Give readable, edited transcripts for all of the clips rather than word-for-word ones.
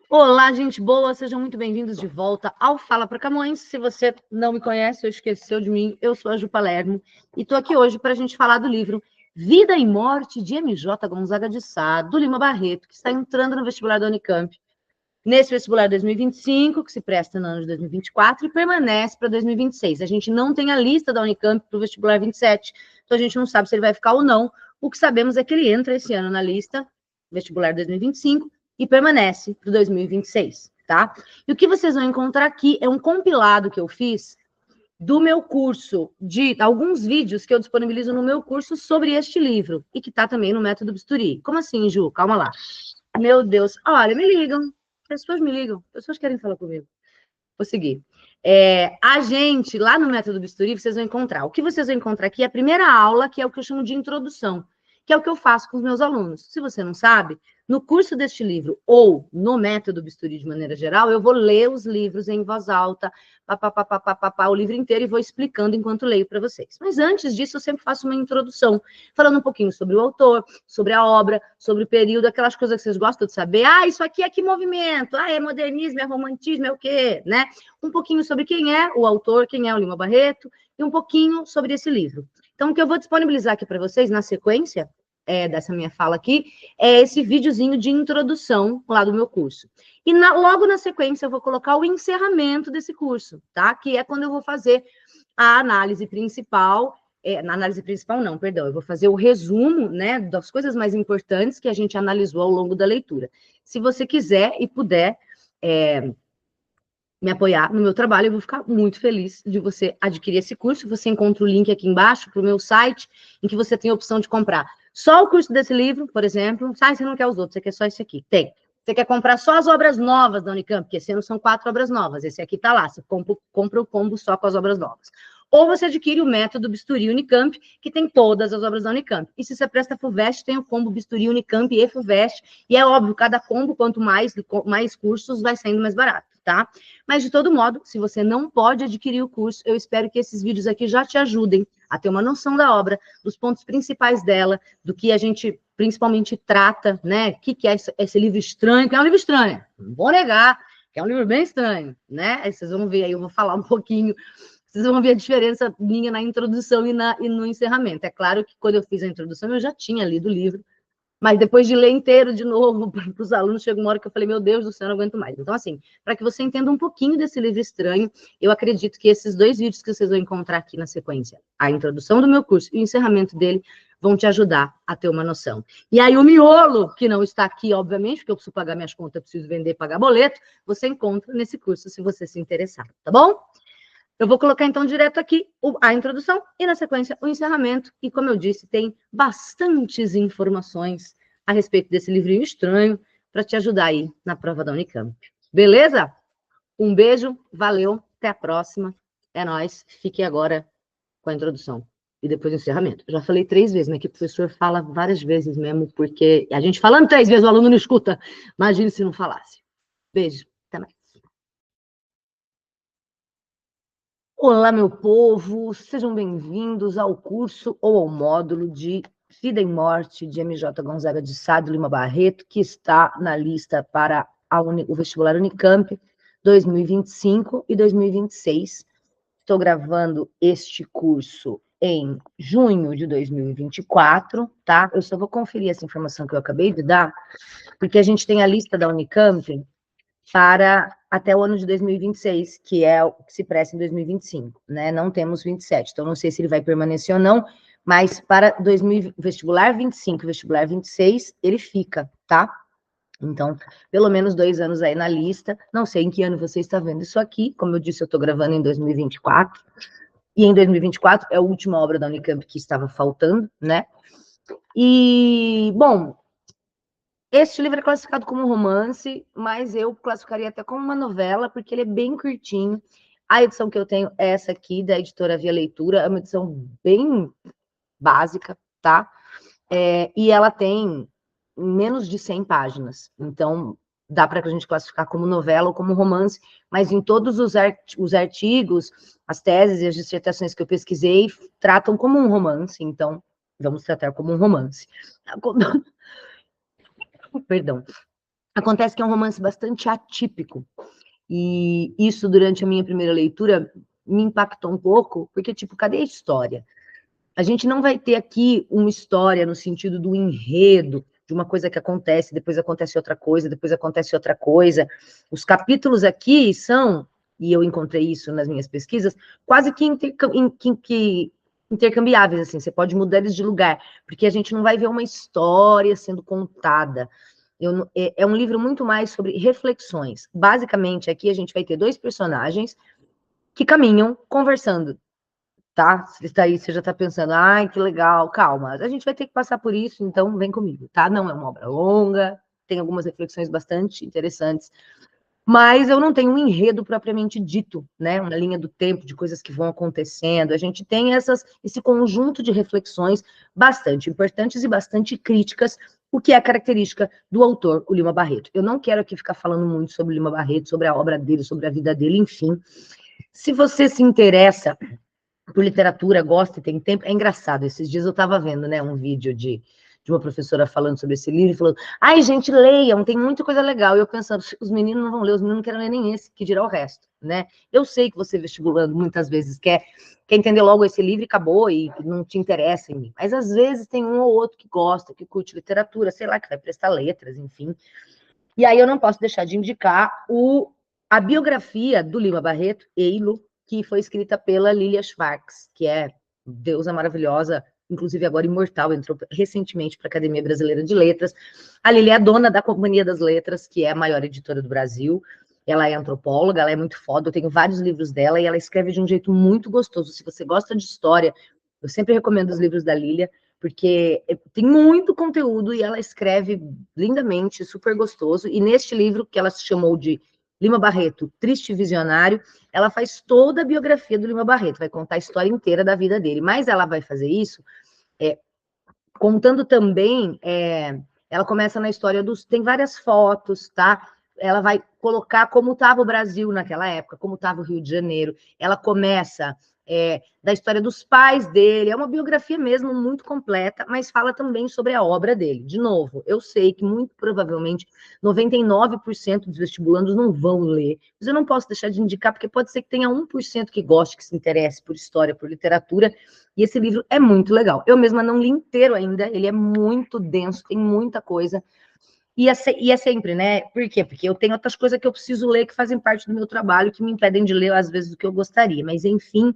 Olá, gente boa, sejam muito bem-vindos de volta ao Fala para Camões. Se você não me conhece ou esqueceu de mim, eu sou a Ju Palermo e estou aqui hoje para a gente falar do livro Vida e Morte de MJ Gonzaga de Sá, do Lima Barreto, que está entrando no vestibular da Unicamp, nesse vestibular 2025, que se presta no ano de 2024 e permanece para 2026. A gente não tem a lista da Unicamp para o vestibular 27, então a gente não sabe se ele vai ficar ou não. O que sabemos é que ele entra esse ano na lista, vestibular 2025, e permanece para 2026, tá? E o que vocês vão encontrar aqui é um compilado que eu fiz do meu curso, de alguns vídeos que eu disponibilizo no meu curso sobre este livro, e que está também no Método Bisturi. Como assim, Ju? Calma lá. Meu Deus. Olha, me ligam. Pessoas me ligam. Pessoas querem falar comigo. Vou seguir. A gente, lá no Método Bisturi, vocês vão encontrar. O que vocês vão encontrar aqui é a primeira aula, que é o que eu chamo de introdução, que é o que eu faço com os meus alunos. Se você não sabe, no curso deste livro, ou no Método Bisturi de maneira geral, eu vou ler os livros em voz alta, o livro inteiro, e vou explicando enquanto leio para vocês. Mas antes disso, eu sempre faço uma introdução, falando um pouquinho sobre o autor, sobre a obra, sobre o período, aquelas coisas que vocês gostam de saber. Ah, isso aqui é que movimento? Ah, é modernismo, é romantismo, é o quê? Né? Um pouquinho sobre quem é o autor, quem é o Lima Barreto, e um pouquinho sobre esse livro. Então, o que eu vou disponibilizar aqui para vocês, na sequência dessa minha fala aqui, é esse videozinho de introdução lá do meu curso. E logo na sequência eu vou colocar o encerramento desse curso, tá? Que é quando eu vou fazer a análise principal, na análise principal não, perdão, eu vou fazer o resumo, né, das coisas mais importantes que a gente analisou ao longo da leitura. Se você quiser e puder me apoiar no meu trabalho, eu vou ficar muito feliz de você adquirir esse curso. Você encontra o link aqui embaixo para o meu site, em que você tem a opção de comprar só o curso desse livro, por exemplo. Ah, você não quer os outros, você quer só esse aqui. Tem. Você quer comprar só as obras novas da Unicamp, porque esse ano são 4 obras novas. Esse aqui está lá, você compra o combo só com as obras novas. Ou você adquire o método Bisturi Unicamp, que tem todas as obras da Unicamp. E se você presta FUVEST, tem o combo Bisturi Unicamp e FUVEST. E é óbvio, cada combo, quanto mais cursos, vai sendo mais barato, tá? Mas, de todo modo, se você não pode adquirir o curso, eu espero que esses vídeos aqui já te ajudem a ter uma noção da obra, dos pontos principais dela, do que a gente principalmente trata, né? O que é esse livro estranho, que é um livro estranho, não vou negar, que é um livro bem estranho, né? Aí vocês vão ver, aí eu vou falar um pouquinho, vocês vão ver a diferença minha na introdução e no encerramento. É claro que quando eu fiz a introdução, eu já tinha lido o livro, mas depois de ler inteiro de novo para os alunos, chegou uma hora que eu falei, meu Deus do céu, eu não aguento mais. Então, assim, para que você entenda um pouquinho desse livro estranho, eu acredito que esses 2 vídeos que vocês vão encontrar aqui na sequência, a introdução do meu curso e o encerramento dele, vão te ajudar a ter uma noção. E aí o miolo, que não está aqui, obviamente, porque eu preciso pagar minhas contas, eu preciso vender, pagar boleto, você encontra nesse curso, se você se interessar, tá bom? Eu vou colocar, então, direto aqui a introdução e, na sequência, o encerramento. E, como eu disse, tem bastantes informações a respeito desse livrinho estranho para te ajudar aí na prova da Unicamp. Beleza? Um beijo, valeu, até a próxima. É nóis. Fique agora com a introdução e depois o encerramento. Já falei 3 vezes, né? Que o professor fala várias vezes mesmo, porque a gente falando 3 vezes, o aluno não escuta. Imagine se não falasse. Beijo, até mais. Olá, meu povo, sejam bem-vindos ao curso ou ao módulo de Vida e Morte de MJ Gonzaga de Sá do Lima Barreto, que está na lista para o vestibular Unicamp 2025 e 2026. Estou gravando este curso em junho de 2024, tá? Eu só vou conferir essa informação que eu acabei de dar, porque a gente tem a lista da Unicamp para até o ano de 2026, que é o que se presta em 2025, né? Não temos 27, então não sei se ele vai permanecer ou não, mas para vestibular 25 e vestibular 26, ele fica, tá? Então, pelo menos 2 anos aí na lista. Não sei em que ano você está vendo isso aqui, como eu disse, eu estou gravando em 2024, e em 2024 é a última obra da Unicamp que estava faltando, né? E, bom, este livro é classificado como um romance, mas eu classificaria até como uma novela, porque ele é bem curtinho. A edição que eu tenho é essa aqui, da editora Via Leitura, é uma edição bem básica, tá? E ela tem menos de 100 páginas, então dá para a gente classificar como novela ou como romance, mas em todos os artigos, as teses e as dissertações que eu pesquisei tratam como um romance, então vamos tratar como um romance. Perdão. Acontece que é um romance bastante atípico, e isso, durante a minha primeira leitura, me impactou um pouco, porque, tipo, cadê a história? A gente não vai ter aqui uma história no sentido do enredo, de uma coisa que acontece, depois acontece outra coisa, depois acontece outra coisa. Os capítulos aqui são, e eu encontrei isso nas minhas pesquisas, quase que intercambiáveis, assim, você pode mudar eles de lugar, porque a gente não vai ver uma história sendo contada. É um livro muito mais sobre reflexões. Basicamente, aqui a gente vai ter dois personagens que caminham conversando, tá? Você está aí, você já está pensando, ai, que legal, calma. A gente vai ter que passar por isso, então vem comigo, tá? Não é uma obra longa, tem algumas reflexões bastante interessantes, mas eu não tenho um enredo propriamente dito, né? Uma linha do tempo de coisas que vão acontecendo. A gente tem esse conjunto de reflexões bastante importantes e bastante críticas, o que é característica do autor, o Lima Barreto. Eu não quero aqui ficar falando muito sobre o Lima Barreto, sobre a obra dele, sobre a vida dele, enfim. Se você se interessa por literatura, gosta e tem tempo, é engraçado. Esses dias eu estava vendo, né, um vídeo de uma professora falando sobre esse livro, e falando, ai, gente, leiam, tem muita coisa legal. E eu pensando, os meninos não vão ler, os meninos não querem ler nem esse, que dirá o resto, né? Eu sei que você, vestibulando, muitas vezes quer entender logo esse livro e acabou, e não te interessa em mim. Mas, às vezes, tem um ou outro que gosta, que curte literatura, sei lá, que vai prestar letras, enfim. E aí eu não posso deixar de indicar a biografia do Lima Barreto, Eilo, que foi escrita pela Lilia Schwartz, que é deusa maravilhosa, inclusive agora imortal, entrou recentemente para a Academia Brasileira de Letras. A Lilia é dona da Companhia das Letras, que é a maior editora do Brasil. Ela é antropóloga, ela é muito foda, eu tenho vários livros dela, e ela escreve de um jeito muito gostoso. Se você gosta de história, eu sempre recomendo os livros da Lilia, porque tem muito conteúdo e ela escreve lindamente, super gostoso. E neste livro, que ela se chamou de Lima Barreto, Triste Visionário, ela faz toda a biografia do Lima Barreto, vai contar a história inteira da vida dele. Mas ela vai fazer isso contando também, ela começa na história dos... Tem várias fotos, tá? Ela vai colocar como estava o Brasil naquela época, como estava o Rio de Janeiro. Ela começa da história dos pais dele. É uma biografia mesmo muito completa, mas fala também sobre a obra dele. De novo, eu sei que muito provavelmente 99% dos vestibulandos não vão ler, mas eu não posso deixar de indicar, porque pode ser que tenha 1% que goste, que se interesse por história, por literatura, e esse livro é muito legal. Eu mesma não li inteiro ainda, ele é muito denso, tem muita coisa. E é sempre, né? Por quê? Porque eu tenho outras coisas que eu preciso ler que fazem parte do meu trabalho, que me impedem de ler, às vezes, o que eu gostaria. Mas, enfim,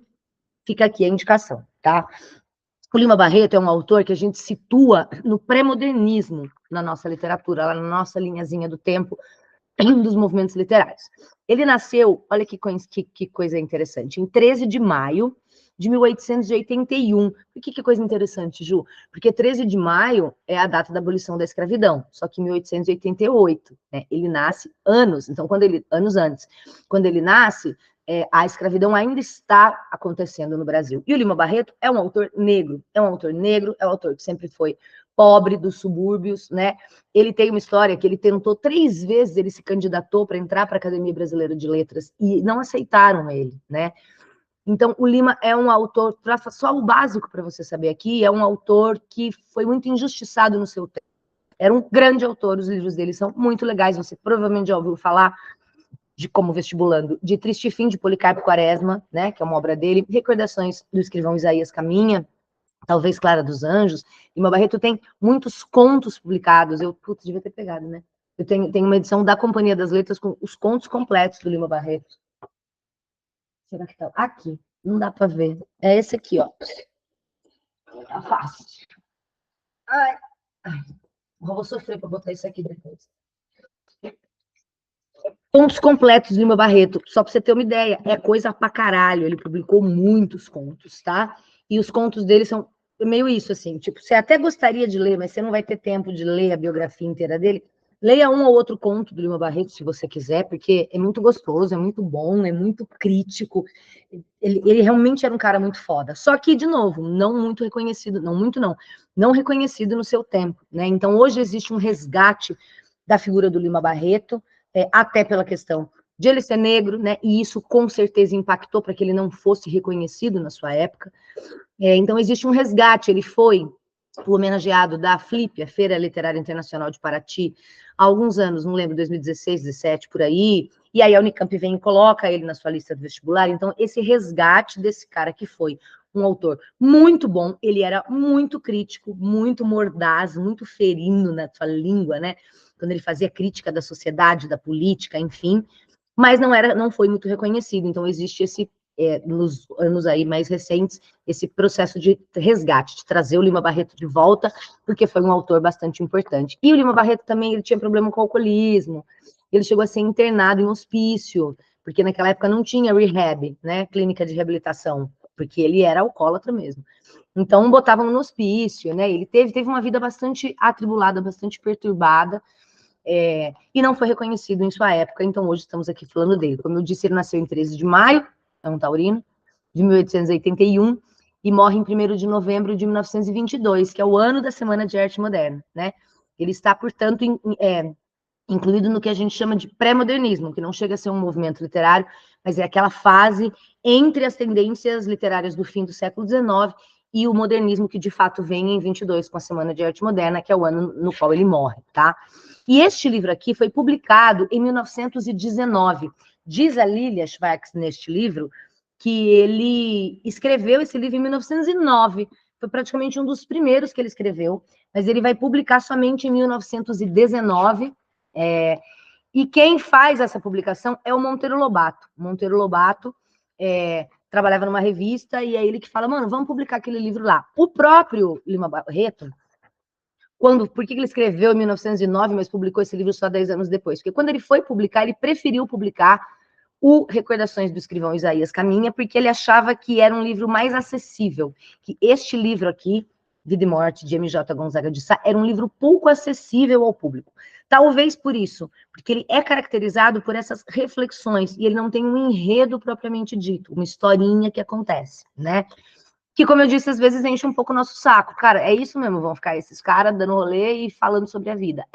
fica aqui a indicação, tá? O Lima Barreto é um autor que a gente situa no pré-modernismo na nossa literatura, lá na nossa linhazinha do tempo, dos movimentos literários. Ele nasceu, olha que coisa interessante, em 13 de maio de 1881. Por que coisa interessante, Ju? Porque 13 de maio é a data da abolição da escravidão, só que em 1888, né? Ele nasce anos, então anos antes. Quando ele nasce, a escravidão ainda está acontecendo no Brasil. E o Lima Barreto é um autor negro, é um autor que sempre foi pobre, dos subúrbios, né? Ele tem uma história que ele tentou 3 vezes, ele se candidatou para entrar para a Academia Brasileira de Letras e não aceitaram ele, né? Então, o Lima é um autor, só o básico para você saber aqui, é um autor que foi muito injustiçado no seu tempo. Era um grande autor, os livros dele são muito legais, você provavelmente já ouviu falar de Como Vestibulando, de Triste Fim, de Policarpo Quaresma, né, que é uma obra dele, Recordações do escrivão Isaías Caminha, talvez Clara dos Anjos. Lima Barreto tem muitos contos publicados. Putz, devia ter pegado, né? Eu tenho uma edição da Companhia das Letras com os contos completos do Lima Barreto. Será que tá? Aqui. Não dá para ver. É esse aqui, ó. Tá fácil. Ai. Vou sofrer para botar isso aqui depois. Contos completos do Lima Barreto, só para você ter uma ideia, é coisa pra caralho. Ele publicou muitos contos, tá? E os contos dele são meio isso, assim, tipo, você até gostaria de ler, mas você não vai ter tempo de ler a biografia inteira dele. Leia um ou outro conto do Lima Barreto, se você quiser, porque é muito gostoso, é muito bom, é muito crítico. Ele realmente era um cara muito foda. Só que, de novo, não muito reconhecido, não reconhecido no seu tempo, né? Então, hoje existe um resgate da figura do Lima Barreto, até pela questão de ele ser negro, né? E isso com certeza impactou para que ele não fosse reconhecido na sua época. Então existe um resgate. Ele foi o homenageado da FLIP, a Feira Literária Internacional de Paraty, há alguns anos, não lembro, 2016, 2017, por aí, e aí a Unicamp vem e coloca ele na sua lista do vestibular. Então, esse resgate desse cara que foi um autor muito bom, ele era muito crítico, muito mordaz, muito ferino na sua língua, né? Quando ele fazia crítica da sociedade, da política, enfim, mas não foi muito reconhecido. Então, existe nos anos aí mais recentes, esse processo de resgate, de trazer o Lima Barreto de volta, porque foi um autor bastante importante. E o Lima Barreto também, ele tinha problema com o alcoolismo, ele chegou a ser internado em hospício, porque naquela época não tinha rehab, né, clínica de reabilitação, porque ele era alcoólatra mesmo. Então, botavam no hospício, né, ele teve uma vida bastante atribulada, bastante perturbada, e não foi reconhecido em sua época, então hoje estamos aqui falando dele. Como eu disse, ele nasceu em 13 de maio, é um taurino, de 1881, e morre em 1º de novembro de 1922, que é o ano da Semana de Arte Moderna, né? Ele está, portanto, incluído no que a gente chama de pré-modernismo, que não chega a ser um movimento literário, mas é aquela fase entre as tendências literárias do fim do século XIX e o modernismo que, de fato, vem em 22, com a Semana de Arte Moderna, que é o ano no qual ele morre, tá? E este livro aqui foi publicado em 1919. Diz a Lilia Schwartz, neste livro, que ele escreveu esse livro em 1909. Foi praticamente um dos primeiros que ele escreveu, mas ele vai publicar somente em 1919. E quem faz essa publicação é o Monteiro Lobato. Monteiro Lobato trabalhava numa revista e é ele que fala, mano, vamos publicar aquele livro lá. O próprio Lima Barreto, por que ele escreveu em 1909, mas publicou esse livro só 10 anos depois? Porque quando ele foi publicar, ele preferiu publicar o Recordações do Escrivão Isaías Caminha, porque ele achava que era um livro mais acessível, que este livro aqui, Vida e Morte, de M.J. Gonzaga de Sá, era um livro pouco acessível ao público. Talvez por isso, porque ele é caracterizado por essas reflexões, e ele não tem um enredo propriamente dito, uma historinha que acontece, né? Que, como eu disse, às vezes enche um pouco o nosso saco. Cara, é isso mesmo, vão ficar esses caras dando rolê e falando sobre a vida.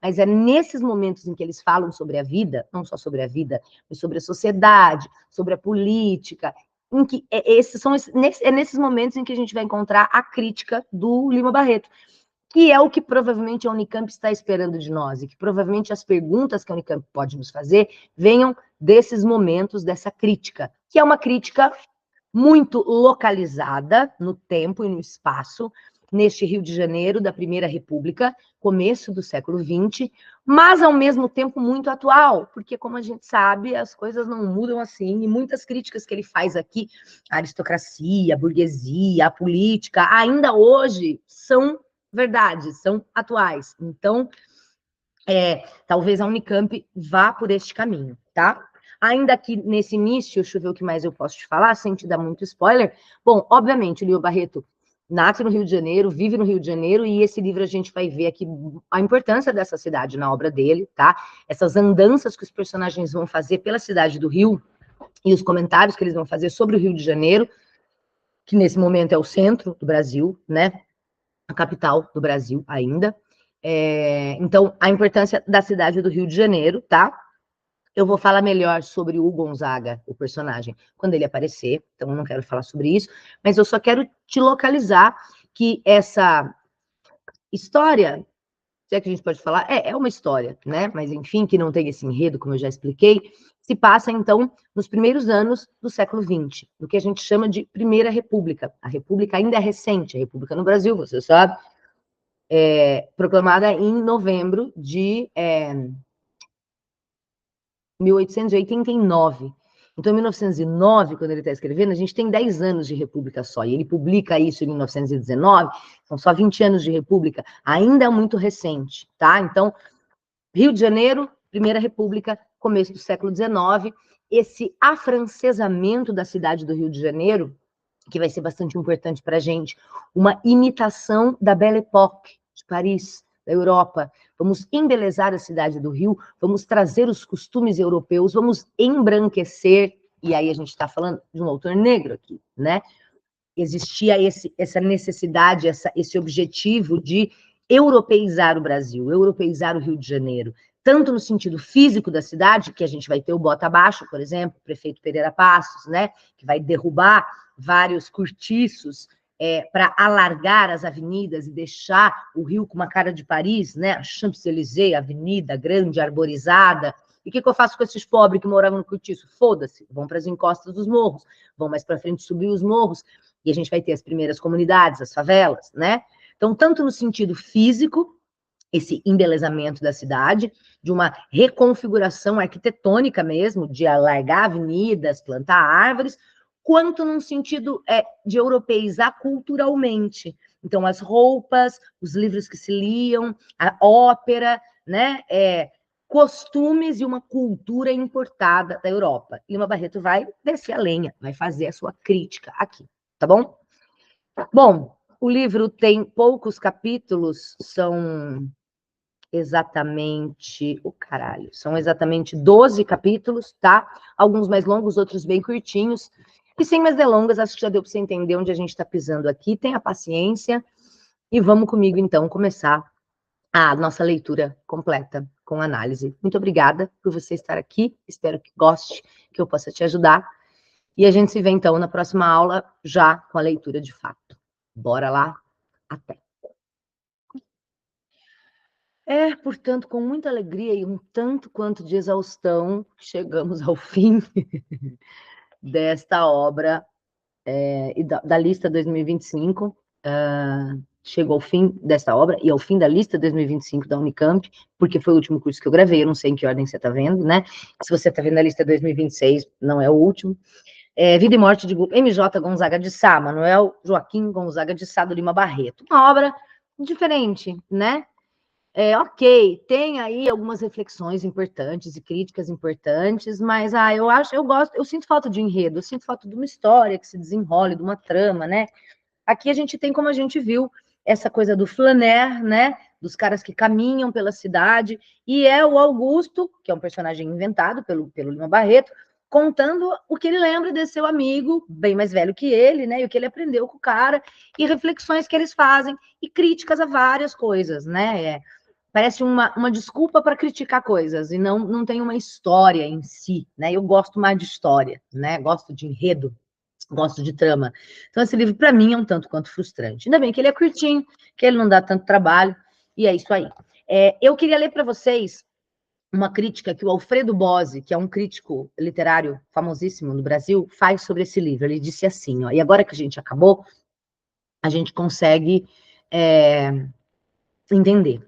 Mas é nesses momentos em que eles falam sobre a vida, não só sobre a vida, mas sobre a sociedade, sobre a política, em que é nesses momentos em que a gente vai encontrar a crítica do Lima Barreto, que é o que provavelmente a Unicamp está esperando de nós, e que provavelmente as perguntas que a Unicamp pode nos fazer venham desses momentos, dessa crítica, que é uma crítica muito localizada no tempo e no espaço, neste Rio de Janeiro da Primeira República, começo do século XX, mas ao mesmo tempo muito atual, porque, como a gente sabe, as coisas não mudam assim, e muitas críticas que ele faz aqui, a aristocracia, a burguesia, a política, ainda hoje são verdades, são atuais. Então, talvez a Unicamp vá por este caminho, tá? Ainda que nesse início, deixa eu ver o que mais eu posso te falar, sem te dar muito spoiler. Bom, obviamente, o Lima Barreto nasce no Rio de Janeiro, vive no Rio de Janeiro, e esse livro a gente vai ver aqui a importância dessa cidade na obra dele, tá? Essas andanças que os personagens vão fazer pela cidade do Rio, e os comentários que eles vão fazer sobre o Rio de Janeiro, que nesse momento é o centro do Brasil, né? A capital do Brasil ainda. Então, a importância da cidade do Rio de Janeiro, tá? Eu vou falar melhor sobre o Gonzaga, o personagem, quando ele aparecer, então eu não quero falar sobre isso, mas eu só quero te localizar que essa história, se é que a gente pode falar, é uma história, né? Mas enfim, que não tem esse enredo, como eu já expliquei, se passa então nos primeiros anos do século XX, do que a gente chama de Primeira República. A República ainda é recente, a República no Brasil, você sabe, proclamada em novembro de 1889. Então, em 1909, quando ele está escrevendo, a gente tem 10 anos de república só, e ele publica isso em 1919, são só 20 anos de república, ainda é muito recente, tá? Então, Rio de Janeiro, Primeira República, começo do século XIX, esse afrancesamento da cidade do Rio de Janeiro, que vai ser bastante importante para a gente, uma imitação da Belle Époque de Paris, da Europa. Vamos embelezar a cidade do Rio, vamos trazer os costumes europeus, vamos embranquecer, e aí a gente está falando de um autor negro aqui, né? Existia essa necessidade, esse objetivo de europeizar o Brasil, europeizar o Rio de Janeiro, tanto no sentido físico da cidade, que a gente vai ter o Bota Abaixo, por exemplo, o prefeito Pereira Passos, né, que vai derrubar vários cortiços para alargar as avenidas e deixar o Rio com uma cara de Paris, né? A Champs-Élysées, avenida grande, arborizada. E o que eu faço com esses pobres que moravam no cortiço? Foda-se, vão para as encostas dos morros, vão mais para frente subir os morros, e a gente vai ter as primeiras comunidades, as favelas, né? Então, tanto no sentido físico, esse embelezamento da cidade, de uma reconfiguração arquitetônica mesmo, de alargar avenidas, plantar árvores, quanto num sentido de europeizar culturalmente. Então, as roupas, os livros que se liam, a ópera, né? Costumes e uma cultura importada da Europa. Lima Barreto vai descer a lenha, vai fazer a sua crítica aqui, tá bom? Bom, o livro tem poucos capítulos, são exatamente... são exatamente 12 capítulos, tá? Alguns mais longos, outros bem curtinhos. E sem mais delongas, acho que já deu para você entender onde a gente está pisando aqui. Tenha paciência e vamos comigo, então, começar a nossa leitura completa com análise. Muito obrigada por você estar aqui. Espero que goste, que eu possa te ajudar. E a gente se vê, então, na próxima aula, já com a leitura de fato. Bora lá? Até! Portanto, com muita alegria e um tanto quanto de exaustão, chegamos ao fim desta obra e da lista 2025. Chegou ao fim desta obra e ao fim da lista 2025 da Unicamp, porque foi o último curso que eu gravei, eu não sei em que ordem você está vendo, né? Se você está vendo a lista 2026, não é o último. Vida e Morte de MJ Gonzaga de Sá, Manuel Joaquim Gonzaga de Sá, do Lima Barreto. Uma obra diferente, né? Ok, tem aí algumas reflexões importantes e críticas importantes, mas eu sinto falta de enredo, eu sinto falta de uma história que se desenrole, de uma trama, né? Aqui a gente tem, como a gente viu, essa coisa do flaner, né? Dos caras que caminham pela cidade, e é o Augusto, que é um personagem inventado pelo Lima Barreto, contando o que ele lembra desse seu amigo, bem mais velho que ele, né? E o que ele aprendeu com o cara, e reflexões que eles fazem, e críticas a várias coisas, né? Parece uma desculpa para criticar coisas, e não tem uma história em si, né? Eu gosto mais de história, né? Gosto de enredo, gosto de trama. Então, esse livro, para mim, é um tanto quanto frustrante. Ainda bem que ele é curtinho, que ele não dá tanto trabalho, e é isso aí. Eu queria ler para vocês uma crítica que o Alfredo Bozzi, que é um crítico literário famosíssimo no Brasil, faz sobre esse livro. Ele disse assim, ó, e agora que a gente acabou, a gente consegue entender.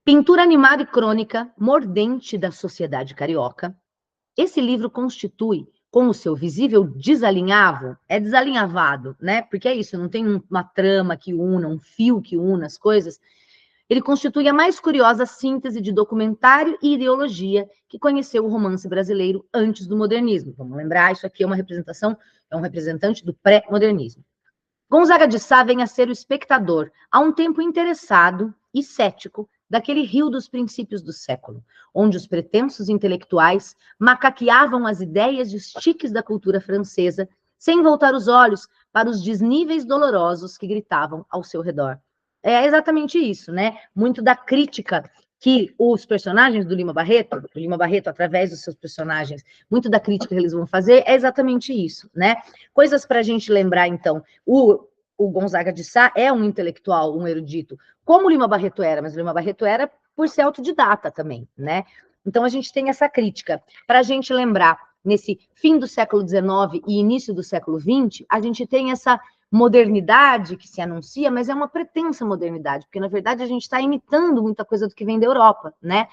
Pintura animada e crônica, mordente da sociedade carioca, esse livro constitui, com o seu visível desalinhavo, desalinhavado, né? Porque é isso, não tem uma trama que una, um fio que una as coisas. Ele constitui a mais curiosa síntese de documentário e ideologia que conheceu o romance brasileiro antes do modernismo. Vamos lembrar, isso aqui é uma representação, é um representante do pré-modernismo. Gonzaga de Sá vem a ser o espectador, a um tempo interessado e cético, daquele rio dos princípios do século, onde os pretensos intelectuais macaqueavam as ideias e os tiques da cultura francesa, sem voltar os olhos para os desníveis dolorosos que gritavam ao seu redor. É exatamente isso, né? Muito da crítica que os personagens do Lima Barreto, através dos seus personagens, muito da crítica que eles vão fazer é exatamente isso, né? Coisas para a gente lembrar, então. O Gonzaga de Sá é um intelectual, um erudito, como o Lima Barreto era, mas o Lima Barreto era por ser autodidata também, né? Então, a gente tem essa crítica. Para a gente lembrar, nesse fim do século XIX e início do século XX, a gente tem essa modernidade que se anuncia, mas é uma pretensa modernidade, porque, na verdade, a gente está imitando muita coisa do que vem da Europa, né?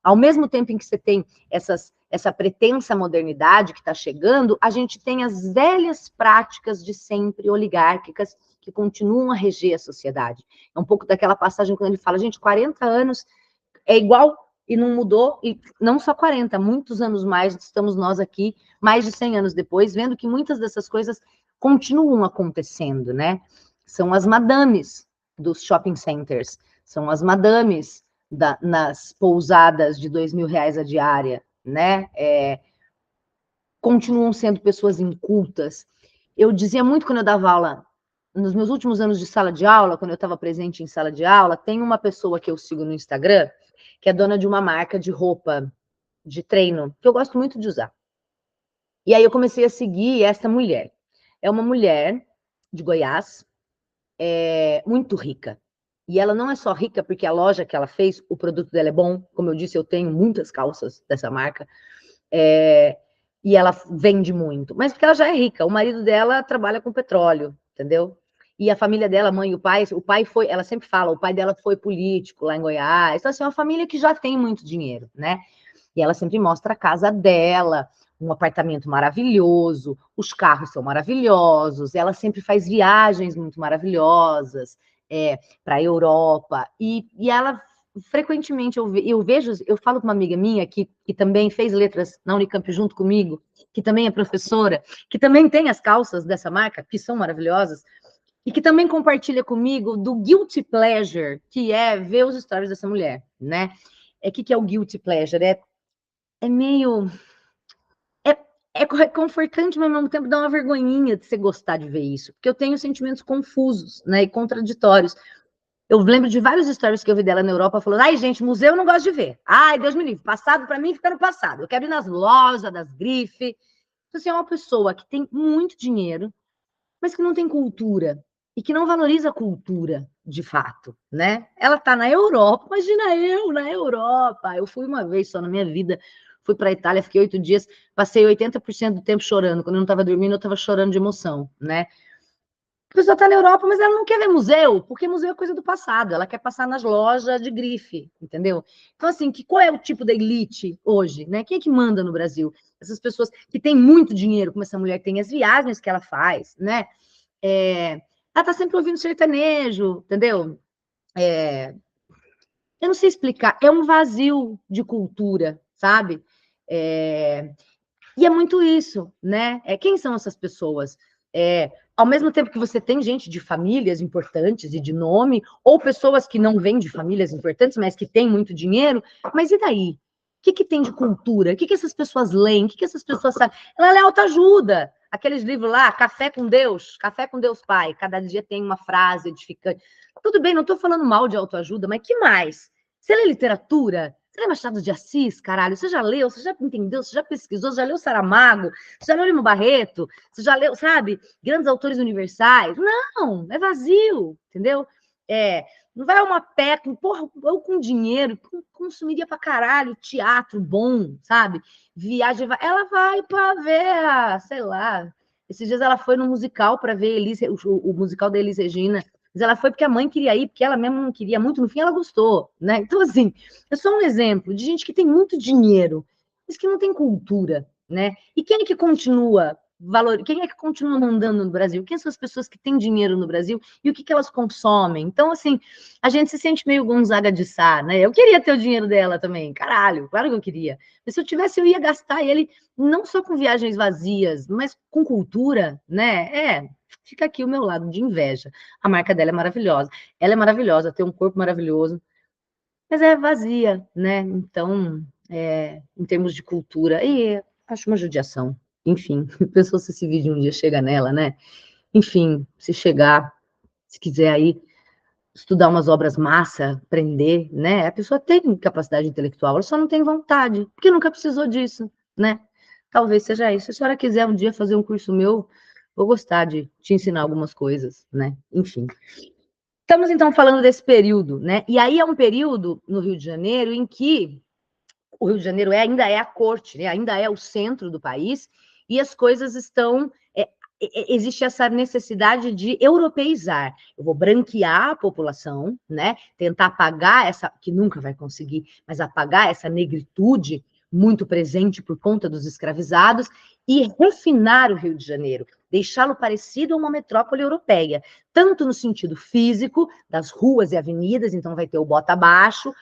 Ao mesmo tempo em que você tem essa pretensa modernidade que está chegando, a gente tem as velhas práticas de sempre oligárquicas que continuam a reger a sociedade. É um pouco daquela passagem quando ele fala, gente, 40 anos é igual e não mudou, e não só 40, muitos anos mais, estamos nós aqui, mais de 100 anos depois, vendo que muitas dessas coisas continuam acontecendo, né? São as madames dos shopping centers, são as madames nas pousadas de R$ 2.000 a diária, né? Continuam sendo pessoas incultas. Eu dizia muito quando eu dava aula, nos meus últimos anos de sala de aula, quando eu estava presente em sala de aula, tem uma pessoa que eu sigo no Instagram, que é dona de uma marca de roupa de treino, que eu gosto muito de usar. E aí eu comecei a seguir essa mulher. É uma mulher de Goiás, muito rica. E ela não é só rica porque a loja que ela fez, o produto dela é bom. Como eu disse, eu tenho muitas calças dessa marca. E ela vende muito. Mas porque ela já é rica. O marido dela trabalha com petróleo, entendeu? E a família dela, a mãe e o pai foi, ela sempre fala, o pai dela foi político lá em Goiás. Então, assim, é uma família que já tem muito dinheiro, né? E ela sempre mostra a casa dela, um apartamento maravilhoso, os carros são maravilhosos, ela sempre faz viagens muito maravilhosas para a Europa. E ela, frequentemente, eu vejo, eu falo com uma amiga minha que também fez letras na Unicamp junto comigo, que também é professora, que também tem as calças dessa marca, que são maravilhosas, e que também compartilha comigo do guilty pleasure, que é ver os stories dessa mulher, né? Que é o guilty pleasure? É meio. É confortante, mas ao mesmo tempo dá uma vergonhinha de você gostar de ver isso, porque eu tenho sentimentos confusos, né, e contraditórios. Eu lembro de vários stories que eu vi dela na Europa falando: ai, gente, museu eu não gosto de ver. Ai, Deus me livre, passado para mim fica no passado. Eu quero ir nas lojas, das grifes. Então, assim, é uma pessoa que tem muito dinheiro, mas que não tem cultura e que não valoriza a cultura de fato, né? Ela tá na Europa, imagina eu na Europa. Eu fui uma vez só na minha vida, fui para a Itália, fiquei 8 dias, passei 80% do tempo chorando. Quando eu não estava dormindo, eu estava chorando de emoção, né? A pessoa está na Europa, mas ela não quer ver museu, porque museu é coisa do passado. Ela quer passar nas lojas de grife, entendeu? Então, assim, qual é o tipo da elite hoje, né? Quem é que manda no Brasil? Essas pessoas que têm muito dinheiro, como essa mulher que tem as viagens que ela faz, né? Ela tá sempre ouvindo sertanejo, entendeu? Eu não sei explicar, é um vazio de cultura, sabe? E é muito isso, né? Quem são essas pessoas? Ao mesmo tempo que você tem gente de famílias importantes e de nome, ou pessoas que não vêm de famílias importantes, mas que têm muito dinheiro, mas e daí? O que tem de cultura? O que essas pessoas leem? O que essas pessoas sabem? Ela lê autoajuda. Aqueles livros lá, Café com Deus Pai. Cada dia tem uma frase edificante. Tudo bem, não estou falando mal de autoajuda, mas que mais? Você lê literatura? Você lê Machado de Assis, caralho? Você já leu? Você já entendeu? Você já pesquisou? Você já leu Saramago? Você já leu Lima Barreto? Você já leu, sabe, grandes autores universais? Não, é vazio, entendeu? Não vai uma peça, porra, eu com dinheiro, consumiria pra caralho teatro bom, sabe? Viagem, ela vai pra ver, sei lá. Esses dias ela foi no musical para ver o musical da Elis Regina. Mas ela foi porque a mãe queria ir, porque ela mesma não queria muito, no fim ela gostou, né? Então, assim, é só um exemplo de gente que tem muito dinheiro, mas que não tem cultura, né? E quem é que continua quem é que continua mandando no Brasil? Quem são as pessoas que têm dinheiro no Brasil e o que elas consomem? Então, assim, a gente se sente meio Gonzaga de Sá, né? Eu queria ter o dinheiro dela também, caralho, claro que eu queria. Mas se eu tivesse, eu ia gastar ele não só com viagens vazias, mas com cultura, né? Fica aqui o meu lado de inveja. A marca dela é maravilhosa. Ela é maravilhosa, tem um corpo maravilhoso, mas é vazia, né? Então, em termos de cultura, e acho uma judiação. Enfim, pensou se esse vídeo um dia chega nela, né? Enfim, se chegar, se quiser aí estudar umas obras massa, aprender, né? A pessoa tem capacidade intelectual, ela só não tem vontade, porque nunca precisou disso, né? Talvez seja isso. Se a senhora quiser um dia fazer um curso meu, vou gostar de te ensinar algumas coisas, né? Enfim. Estamos, então, falando desse período, né? E aí é um período no Rio de Janeiro em que o Rio de Janeiro ainda é a corte, né? Ainda é o centro do país, e as coisas estão. Existe essa necessidade de europeizar. Eu vou branquear a população, né? Tentar apagar essa, que nunca vai conseguir, mas apagar essa negritude muito presente por conta dos escravizados e refinar o Rio de Janeiro, deixá-lo parecido a uma metrópole europeia, tanto no sentido físico, das ruas e avenidas, então vai ter o bota abaixo,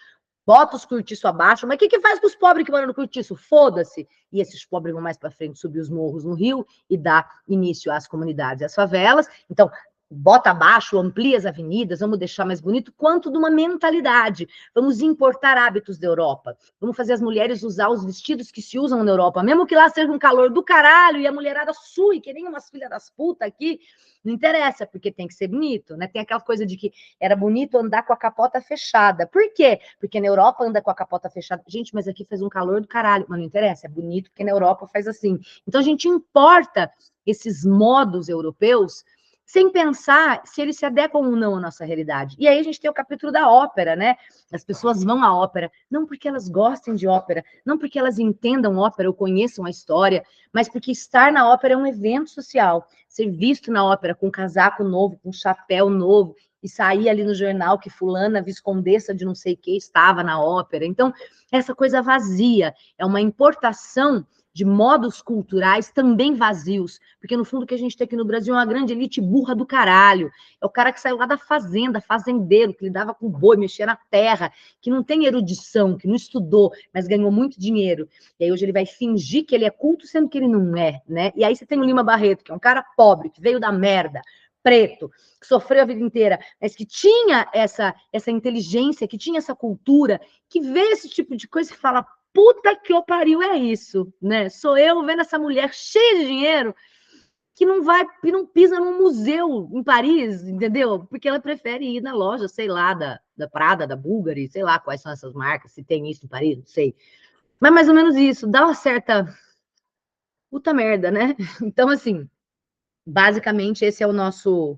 bota os cortiços abaixo, mas o que faz com os pobres que moram no cortiço? Foda-se! E esses pobres vão mais para frente subir os morros no Rio e dar início às comunidades, às favelas. Então, bota abaixo, amplia as avenidas, vamos deixar mais bonito, quanto de uma mentalidade. Vamos importar hábitos da Europa. Vamos fazer as mulheres usar os vestidos que se usam na Europa, mesmo que lá seja um calor do caralho e a mulherada sue, que nem umas filhas das putas aqui. Não interessa, porque tem que ser bonito, né? Tem aquela coisa de que era bonito andar com a capota fechada. Por quê? Porque na Europa anda com a capota fechada. Gente, mas aqui faz um calor do caralho. Mas não interessa, é bonito porque na Europa faz assim. Então a gente importa esses modos europeus sem pensar se eles se adequam ou não à nossa realidade. E aí a gente tem o capítulo da ópera, né? As pessoas vão à ópera, não porque elas gostem de ópera, não porque elas entendam ópera ou conheçam a história, mas porque estar na ópera é um evento social. Ser visto na ópera com um casaco novo, com um chapéu novo, e sair ali no jornal que fulana viscondessa de não sei o que estava na ópera. Então, essa coisa vazia é uma importação de modos culturais também vazios, porque no fundo o que a gente tem aqui no Brasil é uma grande elite burra do caralho, é o cara que saiu lá da fazenda, fazendeiro, que lidava com boi, mexia na terra, que não tem erudição, que não estudou, mas ganhou muito dinheiro, e aí hoje ele vai fingir que ele é culto, sendo que ele não é, né? E aí você tem o Lima Barreto, que é um cara pobre, que veio da merda, preto, que sofreu a vida inteira, mas que tinha essa inteligência, que tinha essa cultura, que vê esse tipo de coisa e fala, puta que o pariu é isso, né? Sou eu vendo essa mulher cheia de dinheiro que não vai, que não pisa num museu em Paris, entendeu? Porque ela prefere ir na loja, sei lá, da Prada, da Bulgari, sei lá quais são essas marcas, se tem isso em Paris, não sei. Mas mais ou menos isso, dá uma certa puta merda, né? Então, assim, basicamente esse é o nosso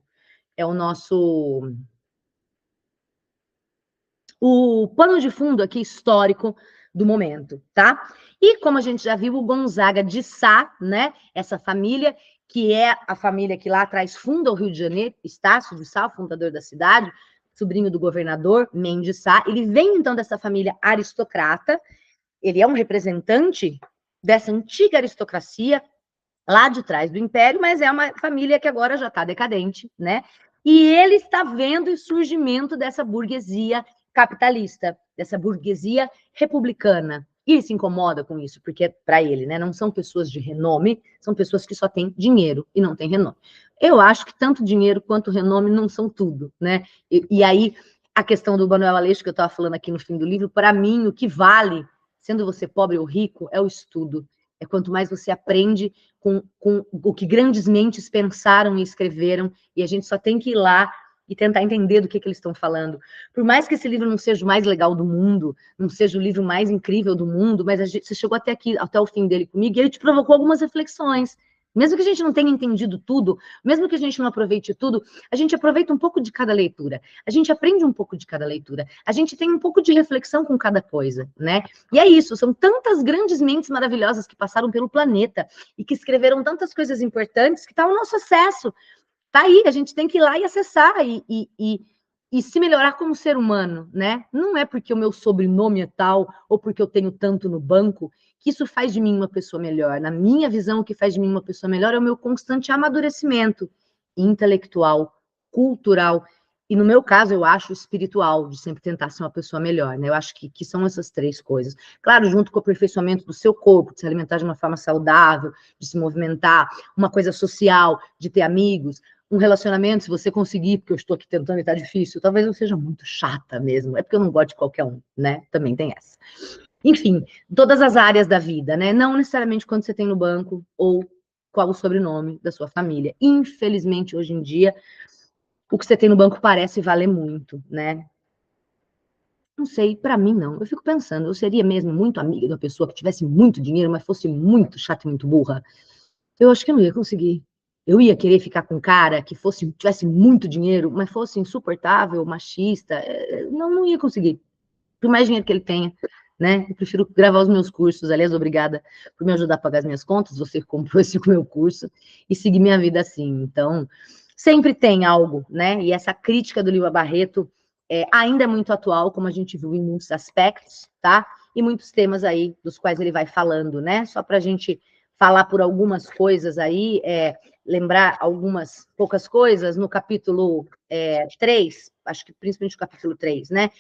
o pano de fundo aqui histórico do momento, tá? E como a gente já viu, o Gonzaga de Sá, né? Essa família, que é a família que lá atrás funda o Rio de Janeiro, Estácio de Sá, o fundador da cidade, sobrinho do governador Mendes Sá. Ele vem, então, dessa família aristocrata, ele é um representante dessa antiga aristocracia, lá de trás do Império, mas é uma família que agora já está decadente, né? E ele está vendo o surgimento dessa burguesia capitalista, dessa burguesia republicana. E ele se incomoda com isso, porque para ele, né, não são pessoas de renome, são pessoas que só têm dinheiro e não têm renome. Eu acho que tanto dinheiro quanto renome não são tudo, né? E aí, a questão do Manuel Aleixo, que eu estava falando aqui no fim do livro, para mim, o que vale, sendo você pobre ou rico, é o estudo. É quanto mais você aprende com o que grandes mentes pensaram e escreveram, e a gente só tem que ir lá e tentar entender do que eles estão falando. Por mais que esse livro não seja o mais legal do mundo, não seja o livro mais incrível do mundo, mas você chegou até aqui, até o fim dele comigo, e ele te provocou algumas reflexões. Mesmo que a gente não tenha entendido tudo, mesmo que a gente não aproveite tudo, a gente aproveita um pouco de cada leitura, a gente aprende um pouco de cada leitura, a gente tem um pouco de reflexão com cada coisa, né? E é isso, são tantas grandes mentes maravilhosas que passaram pelo planeta e que escreveram tantas coisas importantes que está ao nosso acesso. Tá aí, a gente tem que ir lá e acessar e se melhorar como ser humano, né? Não é porque o meu sobrenome é tal ou porque eu tenho tanto no banco que isso faz de mim uma pessoa melhor. Na minha visão, o que faz de mim uma pessoa melhor é o meu constante amadurecimento intelectual, cultural e, no meu caso, eu acho espiritual, de sempre tentar ser uma pessoa melhor, né? Eu acho que são essas três coisas. Claro, junto com o aperfeiçoamento do seu corpo, de se alimentar de uma forma saudável, de se movimentar, uma coisa social, de ter amigos, um relacionamento, se você conseguir, porque eu estou aqui tentando e tá difícil, talvez eu seja muito chata mesmo, é porque eu não gosto de qualquer um, né? Também tem essa. Enfim, todas as áreas da vida, né? Não necessariamente quando você tem no banco ou qual o sobrenome da sua família. Infelizmente, hoje em dia, o que você tem no banco parece valer muito, né? Não sei, para mim não. Eu fico pensando, eu seria mesmo muito amiga de uma pessoa que tivesse muito dinheiro, mas fosse muito chata e muito burra. Eu acho que eu não ia conseguir. Eu ia querer ficar com um cara que tivesse muito dinheiro, mas fosse insuportável, machista. Não ia conseguir. Por mais dinheiro que ele tenha, né? Eu prefiro gravar os meus cursos. Aliás, obrigada por me ajudar a pagar as minhas contas. Você comprou esse meu curso e seguir minha vida assim. Então, sempre tem algo, né? E essa crítica do Lima Barreto ainda é muito atual, como a gente viu em muitos aspectos, tá? E muitos temas aí dos quais ele vai falando, né? Só para a gente falar por algumas coisas aí, lembrar algumas poucas coisas, no capítulo 3, acho que principalmente o capítulo 3, né?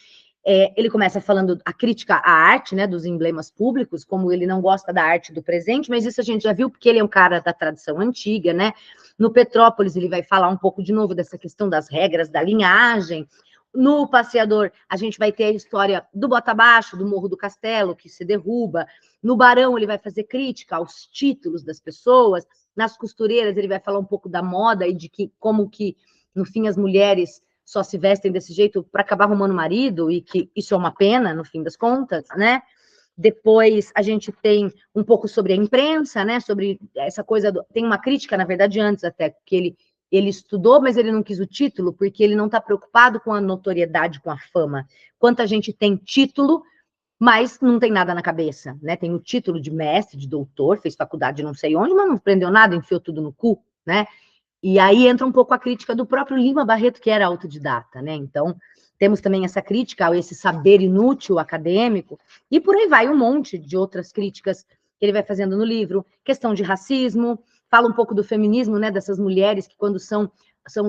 Ele começa falando a crítica à arte, né, dos emblemas públicos, como ele não gosta da arte do presente, mas isso a gente já viu porque ele é um cara da tradição antiga, né? No Petrópolis ele vai falar um pouco de novo dessa questão das regras da linhagem. No Passeador, a gente vai ter a história do Bota Abaixo, do Morro do Castelo, que se derruba. No Barão, ele vai fazer crítica aos títulos das pessoas. Nas Costureiras, ele vai falar um pouco da moda e de como que, no fim, as mulheres só se vestem desse jeito para acabar arrumando marido, e que isso é uma pena, no fim das contas, né? Depois a gente tem um pouco sobre a imprensa, né? Sobre essa coisa tem uma crítica, na verdade, antes até, que ele Ele estudou, mas ele não quis o título, porque ele não está preocupado com a notoriedade, com a fama. Quanta gente tem título, mas não tem nada na cabeça, né? Tem o título de mestre, de doutor, fez faculdade não sei onde, mas não aprendeu nada, enfiou tudo no cu, né? E aí entra um pouco a crítica do próprio Lima Barreto, que era autodidata, né? Então, temos também essa crítica a esse saber inútil acadêmico, e por aí vai um monte de outras críticas que ele vai fazendo no livro, questão de racismo, fala um pouco do feminismo, né? Dessas mulheres que quando são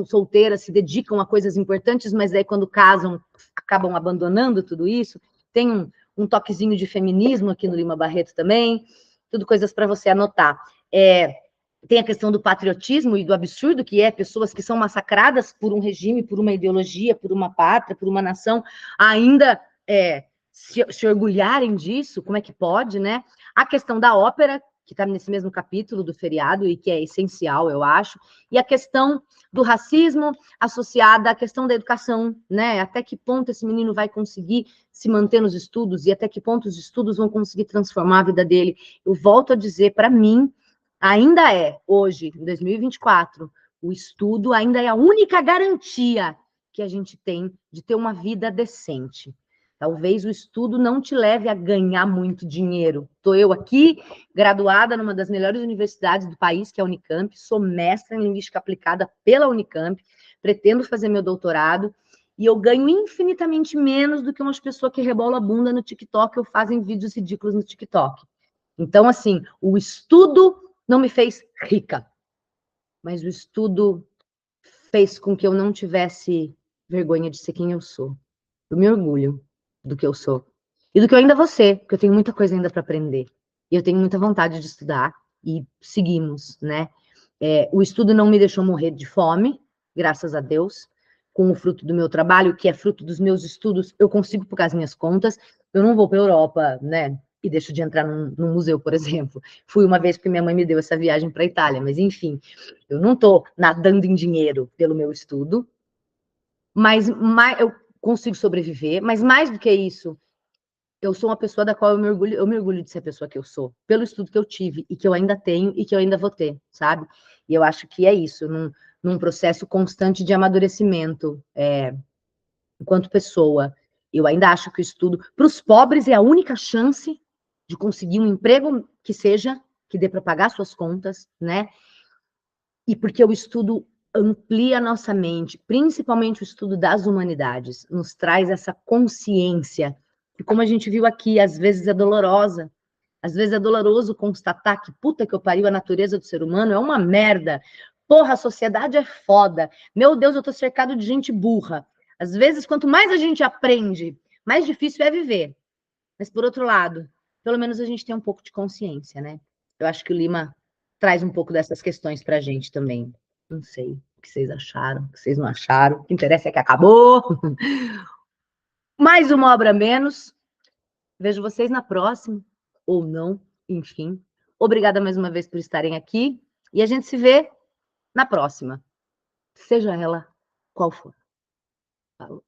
solteiras se dedicam a coisas importantes, mas aí quando casam acabam abandonando tudo isso. Tem um toquezinho de feminismo aqui no Lima Barreto também, tudo coisas para você anotar. Tem a questão do patriotismo e do absurdo que é pessoas que são massacradas por um regime, por uma ideologia, por uma pátria, por uma nação, ainda se orgulharem disso, como é que pode, né? A questão da ópera, que está nesse mesmo capítulo do feriado e que é essencial, eu acho, e a questão do racismo associada à questão da educação, né? Até que ponto esse menino vai conseguir se manter nos estudos e até que ponto os estudos vão conseguir transformar a vida dele. Eu volto a dizer, para mim, ainda é, hoje, em 2024, o estudo ainda é a única garantia que a gente tem de ter uma vida decente. Talvez o estudo não te leve a ganhar muito dinheiro. Estou eu aqui, graduada numa das melhores universidades do país, que é a Unicamp, sou mestra em Linguística Aplicada pela Unicamp, pretendo fazer meu doutorado, e eu ganho infinitamente menos do que umas pessoas que rebolam a bunda no TikTok ou fazem vídeos ridículos no TikTok. Então, assim, o estudo não me fez rica, mas o estudo fez com que eu não tivesse vergonha de ser quem eu sou. Eu me orgulho do que eu sou. E do que eu ainda vou ser, porque eu tenho muita coisa ainda para aprender. E eu tenho muita vontade de estudar, e seguimos, né? O estudo não me deixou morrer de fome, graças a Deus, com o fruto do meu trabalho, que é fruto dos meus estudos, eu consigo pagar as minhas contas. Eu não vou para a Europa, né? E deixo de entrar num museu, por exemplo. Fui uma vez porque minha mãe me deu essa viagem para a Itália, mas enfim, eu não estou nadando em dinheiro pelo meu estudo, mas eu consigo sobreviver, mas mais do que isso, eu sou uma pessoa da qual eu me orgulho de ser a pessoa que eu sou, pelo estudo que eu tive, e que eu ainda tenho, e que eu ainda vou ter, sabe? E eu acho que é isso, num processo constante de amadurecimento, enquanto pessoa. Eu ainda acho que o estudo, para os pobres, é a única chance de conseguir um emprego que dê para pagar suas contas, né? E porque o estudo amplia a nossa mente, principalmente o estudo das humanidades, nos traz essa consciência, que como a gente viu aqui, às vezes é dolorosa, às vezes é doloroso constatar que, puta que eu pariu, a natureza do ser humano é uma merda. Porra, a sociedade é foda. Meu Deus, eu tô cercado de gente burra. Às vezes, quanto mais a gente aprende, mais difícil é viver. Mas, por outro lado, pelo menos a gente tem um pouco de consciência, né? Eu acho que o Lima traz um pouco dessas questões para a gente também. Não sei o que vocês acharam, o que vocês não acharam. O que interessa é que acabou. Mais uma obra a menos. Vejo vocês na próxima, ou não, enfim. Obrigada mais uma vez por estarem aqui. E a gente se vê na próxima, seja ela qual for. Falou.